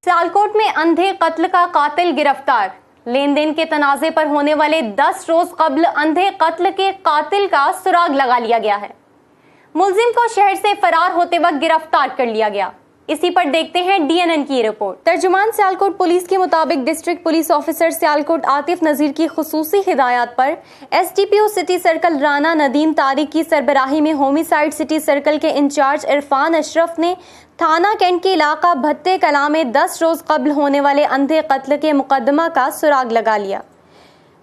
सियालकोट में अंधे कत्ल का कातिल गिरफ्तार। लेन देन के तनाजे पर होने वाले 10 रोज कब्ल अंधे कत्ल के कातिल का सुराग लगा लिया गया है। मुलजिम को शहर से फरार होते वक्त गिरफ्तार कर लिया गया। इसी पर देखते हैं डीएनएन की रिपोर्ट। तर्जुमान सियालकोट पुलिस के मुताबिक district police officer Sialkot Atif Nazir की खुसूसी हिदायत पर SDPO city circle Rana Nadeem Tariq की सरबराही में होमिसाइड सिटी सर्कल के इंचार्ज इरफान अशरफ ने थाना कैंट के इलाका भत्ते कला में 10 रोज कब्ल होने वाले अंधे कत्ल के मुकदमा का सुराग लगा लिया,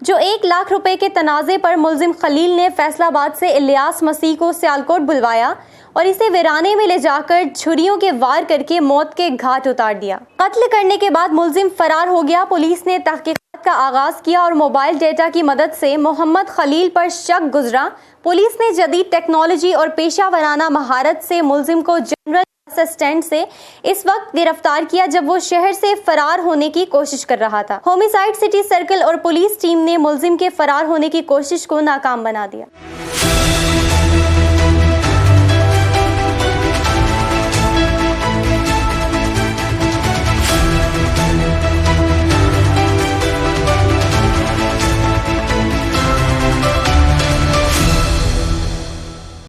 जो 1 लाख रुपए के तनाजे पर मुलजिम खलील ने फैसलाबाद से इलियास मसीह को सियालकोट बुलवाया और इसे वीराने में ले जाकर छुरियों के वार करके मौत के घाट उतार दिया। कत्ल करने के बाद मुलजिम फरार हो गया। पुलिस ने तहकीकात का आगाज किया और मोबाइल डेटा की मदद से मोहम्मद खलील पर शक गुजरा। पुलिस ने जदीद टेक्नोलॉजी और पेशा वराना महारत से मुलजिम को जनरल स्टैंड से इस वक्त गिरफ्तार किया जब वो शहर से फरार होने की कोशिश कर रहा था। होमिसाइड सिटी सर्कल और पुलिस टीम ने मुलजिम के फरार होने की कोशिश को नाकाम बना दिया।